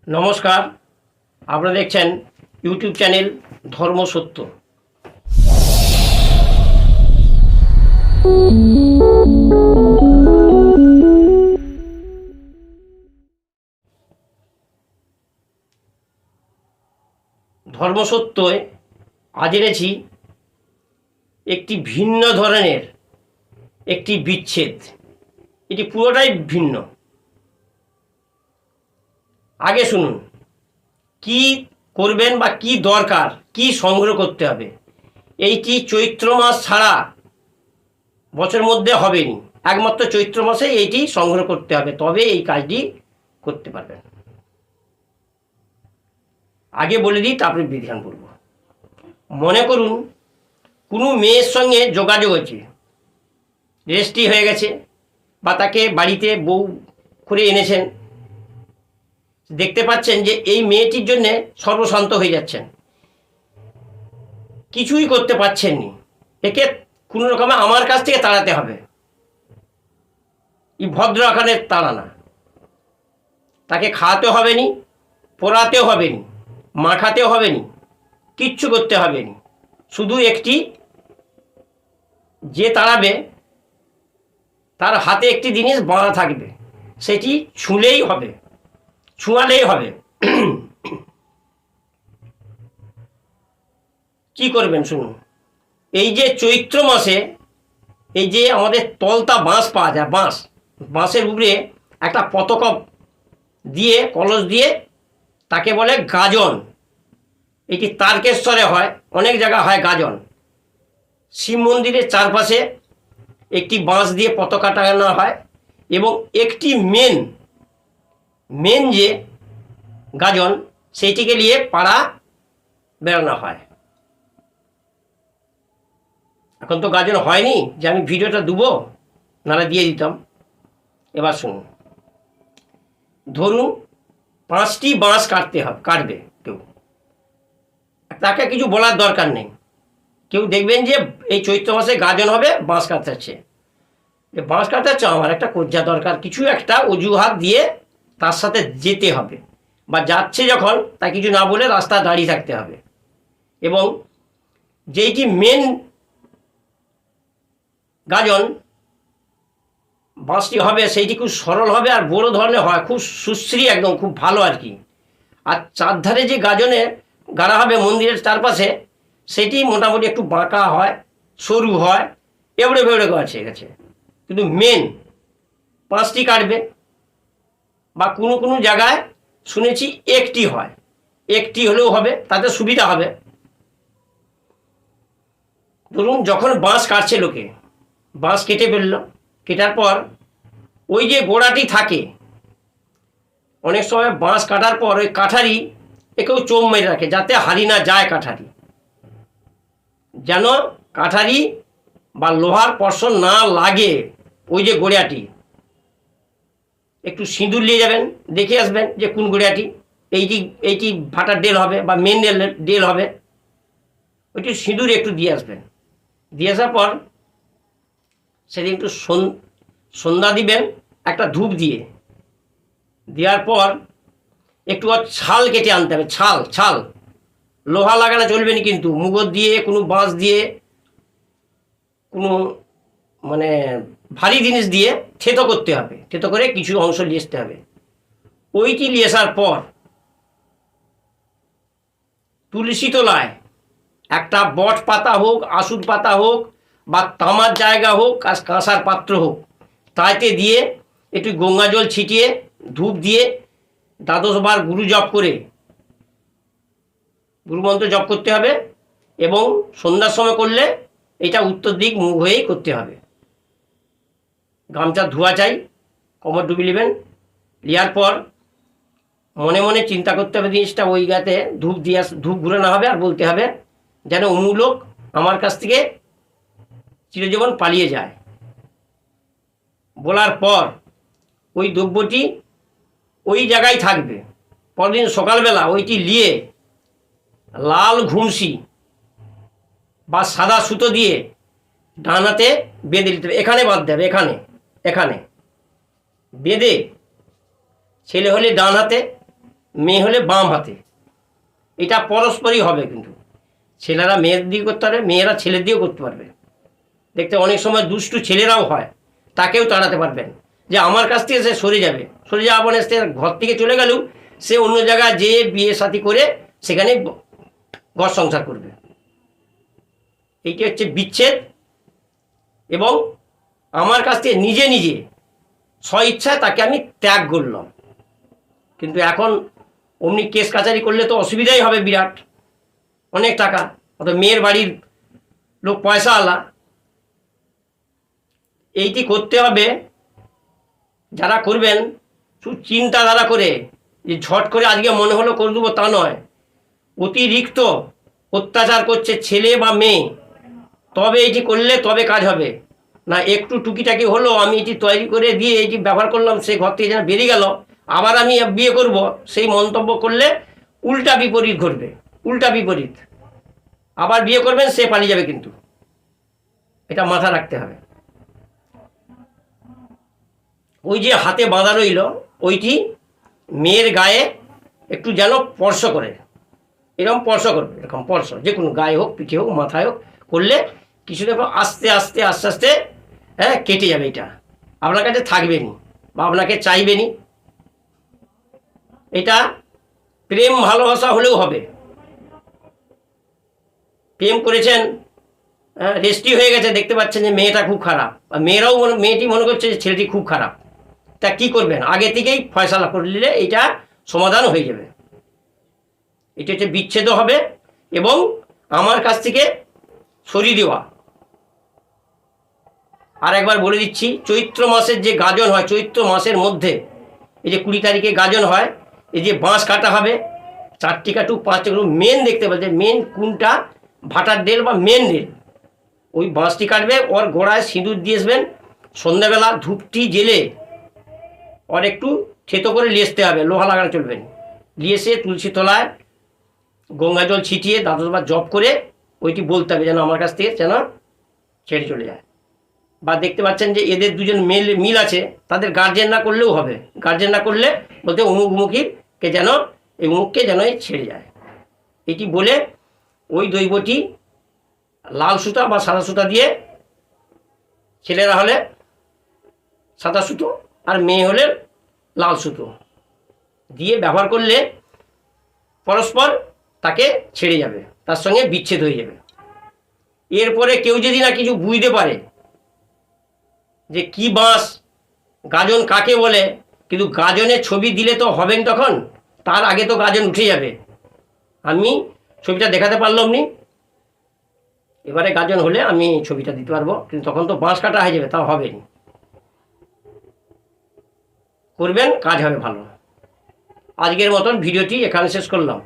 নমস্কার, আপনারা দেখছেন ইউটিউব চ্যানেল ধর্ম সত্য। ধর্মসত্যয় আজ এনেছি একটি ভিন্ন ধরনের একটি বিচ্ছেদ। এটি পুরোটাই ভিন্ন। আগে শুনুন কি করবেন বা কি দরকার, কি সংগ্রহ করতে হবে। এইটি চৈত্র মাস ছাড়া বছরের মধ্যে হবেনি, একমাত্র চৈত্র মাসে এইটি সংগ্রহ করতে হবে, তবে এই কাজটি করতে পারবেন। আগে বলে দিই, তারপরে বিধান বলব। মনে করুন কোনো মেয়ের সঙ্গে যোগাযোগ হয়েছে, রেজিস্ট্রি হয়ে গেছে, বা তাকে বাড়িতে বউ করে এনেছেন। দেখতে পাচ্ছেন যে এই মেয়েটির জন্যে সর্বশান্ত হয়ে যাচ্ছেন, কিছুই করতে পারছেননি। একে কোনো রকমে আমার কাছ থেকে তাড়াতে হবে। এই ভদ্র আকারের তাড়া না, তাকে খাওয়াতে হবে নি, পড়াতেও হবে নি, মাখাতেও হবে নি, কিচ্ছু করতে হবে নি। শুধু একটি যে তাড়াবে তার হাতে একটি জিনিস বাঁধা থাকবে, সেটি ছুঁলেই হবে, ছুঁয়ালেই হবে। কি করবেন শুনুন। এই যে চৈত্র মাসে এই যে আমাদের তলতা বাঁশ পাওয়া যায়, বাঁশের উপরে একটা পতাকা দিয়ে, কলস দিয়ে, তাকে বলে গাজন। এটি তারকেশ্বরে হয়, অনেক জায়গা হয় গাজন। শিব মন্দিরের চারপাশে একটি বাঁশ দিয়ে পতাকা টাঙানো হয়, এবং একটি মেন যে গাজন, সেইটিকে নিয়ে পাড়া বেড়ানো হয়। এখন তো গাজন হয়নি যে আমি ভিডিওটা দেবো, নাহলে দিয়ে দিতাম। এবার শুনুন, ধরুন 5টি বাঁশ কাটবে কেউ, তাকে কিছু বলার দরকার নেই। কেউ দেখবেন যে এই চৈত্র মাসে গাজন হবে, বাঁশ কাটতে হচ্ছে, যে বাঁশ কাটতে হচ্ছে, আমার একটা কজ্জা দরকার, কিছু একটা অজুহাত দিয়ে তার সাথে যেতে হবে, বা যাচ্ছে যখন তা কিছু না বলে রাস্তা দাঁড়িয়ে থাকতে হবে। এবং যেইটি মেন গাজন বাঁশটি হবে, সেইটি খুব সরল হবে আর বড় ধরনের হয়, খুব সুশ্রী, একদম খুব ভালো আর কি। আর চারধারে যে গাজনে গাড়া হবে মন্দিরের চারপাশে, সেটি মোটামুটি একটু বাঁকা হয়, সরু হয়, এবড়ে বেবড়ে গেছে। কিন্তু মেন 5টি কাটবে, বা কোনো জায়গায় শুনেছি একটি হয়, একটি হলেও হবে, তাতে সুবিধা হবে। ধরুন যখন বাঁশ কাটছে লোকে, বাঁশ কেটে ফেললো, কেটার পর ওই যে গোড়াটি থাকে, অনেক সময় বাঁশ কাটার পর ওই কাঠারি একেও চোম মেরে রাখে, যাতে হারি না যায় কাঠারি, যেন কাঠারি বা লোহার স্পর্শ না লাগে। ওই যে গোড়াটি, একটু সিঁদুর নিয়ে যাবেন, দেখে আসবেন যে কোন গোড়াটি, এইটি ভাটার ডেল হবে বা মেন ডেল হবে, ওইটি সিঁদুর একটু দিয়ে আসবেন। দিয়ে আসার পর সেদিন একটু সন্ধ্যা দিবেন একটা ধূপ দিয়ে। দেওয়ার পর একটু ছাল কেটে আনতে হবে, ছাল। লোহা লাগানো চলবে না কিন্তু, মুগর দিয়ে, কোনো বাঁশ দিয়ে, কোনো মানে ভারী জিনিস দিয়ে থেতো করতে হবে। থেতো করে কিছু অংশ নিয়ে আসতে হবে। ওইটি নিয়ে আসার পর তুলসী তলায় একটা বট পাতা হোক, আসুদ পাতা হোক, বা তামার জায়গা হোক, আর কাঁসার পাত্র হোক, তাইতে দিয়ে একটু গঙ্গা জল ছিটিয়ে ধূপ দিয়ে 12 বার গুরু জপ করে, গুরুমন্ত্র জপ করতে হবে। এবং সন্ধ্যার সময় করলে এটা উত্তর দিক মুখ হয়েই করতে হবে। গামছা ধোয়া চাই, কোমর ডুবি নেবেন। নেওয়ার পর মনে মনে চিন্তা করতে হবে জিনিসটা, ওই গাতে ধূপ ঘুরানো হবে, আর বলতে হবে যেন অমূলক আমার কাছ থেকে চিরজীবন পালিয়ে যায়। বলার পর ওই দ্রব্যটি ওই জায়গায় থাকবে। পরদিন সকালবেলা ওইটি নিয়ে লাল ঘুমসি বা সাদা সুতো দিয়ে ডান হাতে বেঁধে দিতে হবে। এখানে বাঁধতে হবে, এখানে বেঁধে, ছেলে হলে ডান হাতে, মেয়ে হলে বাম হাতে। এটা পরস্পরই হবে, কিন্তু ছেলেরা মেয়ের দিয়ে করতে পারবে, মেয়েরা ছেলের দিয়েও করতে পারবে। দেখতে অনেক সময় দুষ্টু ছেলেরাও হয়, তাকেও তাড়াতে পারবেন, যে আমার কাছ থেকে সে সরে যাবে, সরে যাওয়া মানে সে ঘর থেকে চলে গেলেও সে অন্য জায়গায় যেয়ে বিয়ে সাথী করে সেখানে ঘর সংসার করবে। এইটি হচ্ছে বিচ্ছেদ। এবং আমার কাছ থেকে নিজে নিজে স্বইচ্ছায় তাকে আমি ত্যাগ করলাম। কিন্তু এখন অমনি কেস কাচারি করলে তো অসুবিধাই হবে বিরাট, অনেক টাকা, অত মেয়ের বাড়ির লোক পয়সা আলা। এইটি করতে হবে, যারা করবেন শুধু চিন্তাধারা করে, যে ঝট করে আজকে মনে হলো করে দেবো তা নয়। অতিরিক্ত অত্যাচার করছে ছেলে বা মেয়ে, তবে এটি করলে তবে কাজ হবে না। একটু টুকিটাকি হলো, আমি এটি তৈরি করে দিয়ে এটি ব্যবহার করলাম, সে ঘর থেকে যেন বেরিয়ে গেল, আবার আমি বিয়ে করব, সেই মন্তব্য করলে উল্টা বিপরীত ঘটবে, উল্টা বিপরীত। আবার বিয়ে করবেন, সে পালিয়ে যাবে, কিন্তু এটা মাথা রাখতে হবে। ওই যে হাতে বাঁধা রইল, ওইটি মেয়ের গায়ে একটু যেন স্পর্শ করে, এরকম স্পর্শ করবে, এরকম স্পর্শ, যে কোনো গায়ে হোক, পিঠে হোক, মাথায় হোক, করলে কিছুটা আস্তে আস্তে আস্তে আস্তে কেটে যাবে। এটা আপনার কাছে থাকবেনি বা আপনাকে চাইবেনি। এটা প্রেম ভালোবাসা হলেও হবে। প্রেম করেছেন, রেস্টি হয়ে গেছে, দেখতে পাচ্ছেন যে মেয়েটা খুব খারাপ, আর মেয়েরাও মেয়েটি মনে করছে যে ছেলেটি খুব খারাপ, তা কি করবেন? আগে থেকেই ফয়সালা করে নিলে এটা সমাধান হয়ে যাবে। এটা হচ্ছে বিচ্ছেদও হবে এবং আমার কাছ থেকে সরিয়ে দেওয়া। আর একবার বলে দিচ্ছি, চৈত্র মাসের যে গাজন হয়, চৈত্র মাসের মধ্যে এই যে 20 তারিখে গাজন হয়, এই যে বাঁশ কাটা হবে, 4টি কাটুক 5টি কাটুক, মেন দেখতে পাচ্ছে মেন কোনটা, ভাটার ডেল বা মেন ডেল, ওই বাঁশটি কাটবে, ওর গোড়ায় সিঁদুর দিয়ে আসবেন, সন্ধ্যাবেলা ধূপটি জেলে ওর একটু থেতো করে লিয়ে হবে, লোহা লাগানো চলবে না, লিয়ে এসে তুলসী তলায় গঙ্গা জল ছিটিয়ে 10বার জপ করে ওইটি বলতে হবে যেন আমার কাছ থেকে যেন ছেড়ে চলে যায়। বা দেখতে পাচ্ছেন যে এদের দুজন মিল আছে, তাদের গার্জেন না করলেও হবে, গার্জেন না করলে বলতে অমুক অমুককে যেন এই অমুককে যেন ছেড়ে যায়। এটি বলে ওই দৈবটি লাল সুতা বা সাদা সুতা দিয়ে, ছেলেরা হলে সাদা সুতো আর মেয়ে হলে লাল সুতো দিয়ে ব্যবহার করলে পরস্পর তাকে ছেড়ে যাবে, তার সঙ্গে বিচ্ছেদ হয়ে যাবে। এরপরে কেউ যদি না কিছু বুঝতে পারে যে কি বাঁশ, গাজন কাকে বলে, কিন্তু গাজনের ছবি দিলে তো হবেন, তখন তার আগে তো গাজন উঠে যাবে। আমি ছবিটা দেখাতে পারলাম নি, এবারে গাজন হলে আমি ছবিটা দিতে পারবো, কিন্তু তখন তো বাঁশ কাটা হয়ে যাবে, তাও হবে না। করবেন, কাজ হবে ভালো। আজকের মতন ভিডিওটি এখানে শেষ করলাম।